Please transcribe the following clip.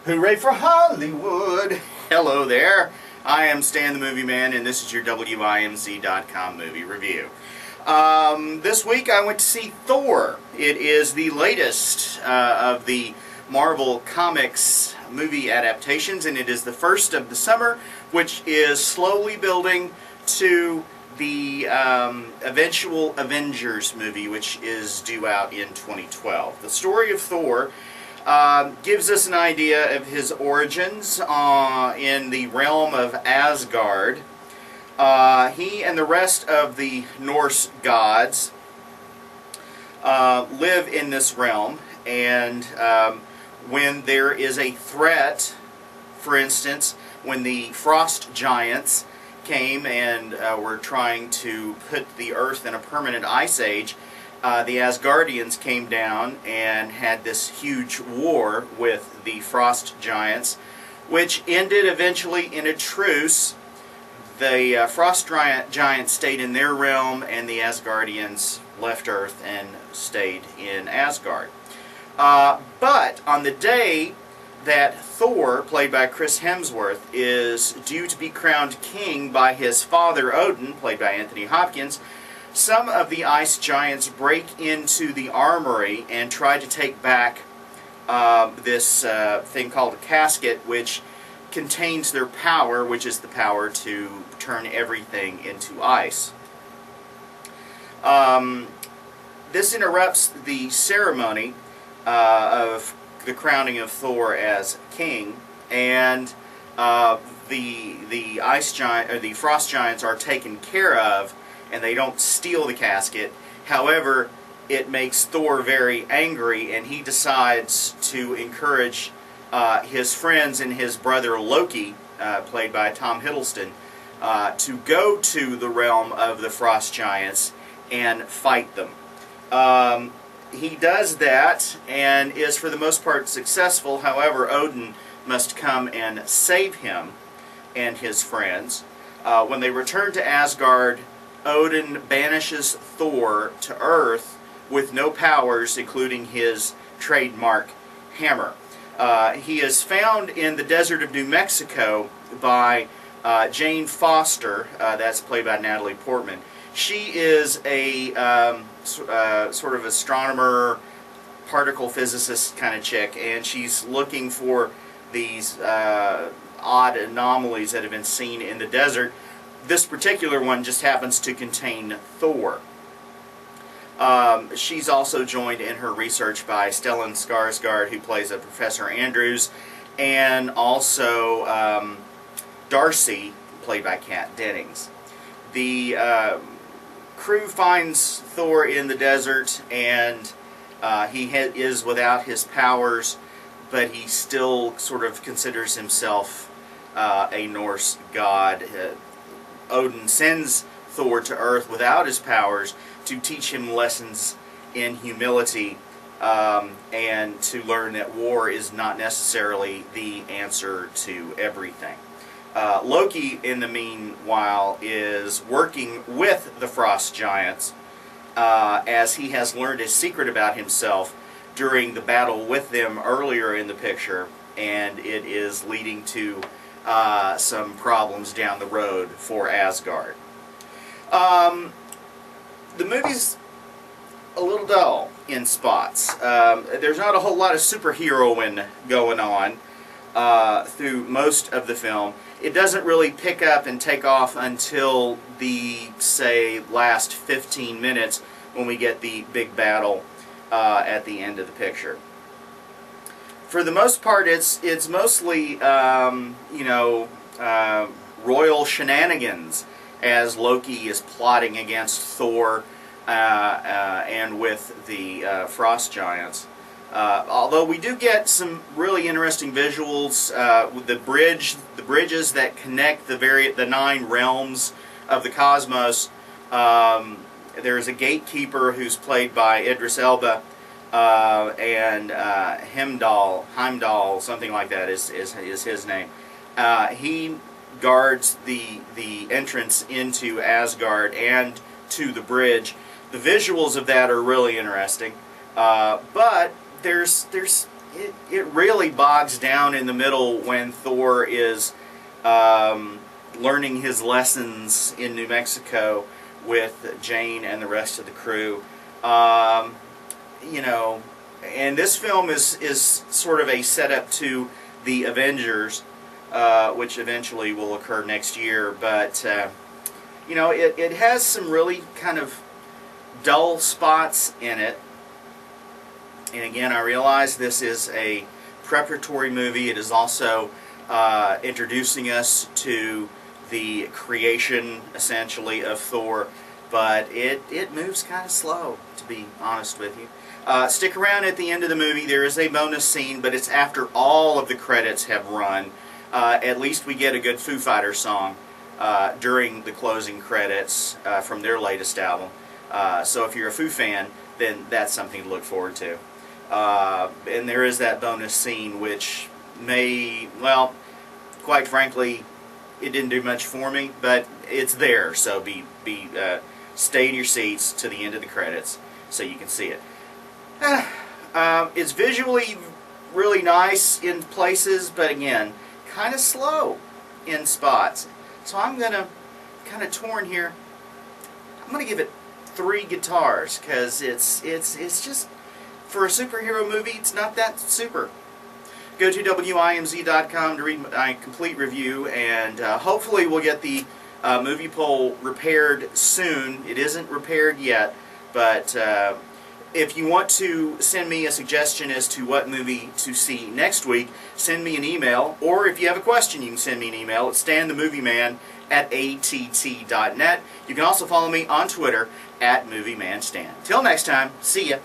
Hooray for Hollywood! Hello there. I am Stan the Movie Man, and this is your WIMZ.com movie review. This week I went to see Thor. It is the latest of the Marvel Comics movie adaptations, and it is the first of the summer, which is slowly building to the eventual Avengers movie, which is due out in 2012. The story of Thor gives us an idea of his origins in the realm of Asgard. He and the rest of the Norse gods live in this realm, and when there is a threat, for instance, when the frost giants came and were trying to put the earth in a permanent ice age, the Asgardians came down and had this huge war with the frost giants, which ended eventually in a truce. The frost giants stayed in their realm, and the Asgardians left Earth and stayed in Asgard. But on the day that Thor, played by Chris Hemsworth, is due to be crowned king by his father Odin, played by Anthony Hopkins, some of the ice giants break into the armory and try to take back this thing called a casket, which contains their power, which is the power to turn everything into ice. This interrupts the ceremony of the crowning of Thor as king, and the ice giant or the frost giants are taken care of, and they don't steal the casket. However, it makes Thor very angry, and he decides to encourage his friends and his brother Loki, played by Tom Hiddleston, to go to the realm of the frost giants and fight them. He does that and is for the most part successful. However, Odin must come and save him and his friends. When they return to Asgard, Odin banishes Thor to Earth with no powers, including his trademark hammer. He is found in the desert of New Mexico by Jane Foster, that's played by Natalie Portman. She is a sort of astronomer, particle physicist kind of chick, and she's looking for these odd anomalies that have been seen in the desert. This particular one just happens to contain Thor. She's also joined in her research by Stellan Skarsgård, who plays a Professor Andrews, and also Darcy, played by Kat Dennings. The crew finds Thor in the desert, and he is without his powers, but he still sort of considers himself a Norse god. Odin sends Thor to Earth without his powers to teach him lessons in humility, and to learn that war is not necessarily the answer to everything. Loki, in the meanwhile, is working with the frost giants, as he has learned a secret about himself during the battle with them earlier in the picture, and it is leading to some problems down the road for Asgard. The movie's a little dull in spots. There's not a whole lot of superheroing going on through most of the film. It doesn't really pick up and take off until the, say, last 15 minutes when we get the big battle at the end of the picture. For the most part, it's mostly, royal shenanigans as Loki is plotting against Thor and with the frost giants. Although we do get some really interesting visuals with the bridges that connect the 9 realms of the cosmos. There's a gatekeeper who's played by Idris Elba, and Heimdall, something like that is his name. He guards the entrance into Asgard and to the bridge. The visuals of that are really interesting, but there's it really bogs down in the middle when Thor is learning his lessons in New Mexico with Jane and the rest of the crew. You know, and this film is sort of a setup to the Avengers, which eventually will occur next year. But you know, it has some really kind of dull spots in it. And again, I realize this is a preparatory movie. It is also introducing us to the creation, essentially, of Thor. But it moves kind of slow, to be honest with you. Stick around at the end of the movie. There is a bonus scene, but it's after all of the credits have run. At least we get a good Foo Fighters song during the closing credits from their latest album. So if you're a Foo fan, then that's something to look forward to. And there is that bonus scene, which may, well, quite frankly, it didn't do much for me, but it's there. So stay in your seats to the end of the credits so you can see it. It's visually really nice in places, but again, kind of slow in spots. So I'm gonna kind of torn here. I'm gonna give it 3 guitars because it's just, for a superhero movie, it's not that super. Go to WIMZ.com to read my complete review, and hopefully we'll get the movie poll repaired soon. It isn't repaired yet, but if you want to send me a suggestion as to what movie to see next week, send me an email, or if you have a question, you can send me an email at stanthemovieman@att.net. You can also follow me on Twitter @MovieManStan. Till next time, see ya.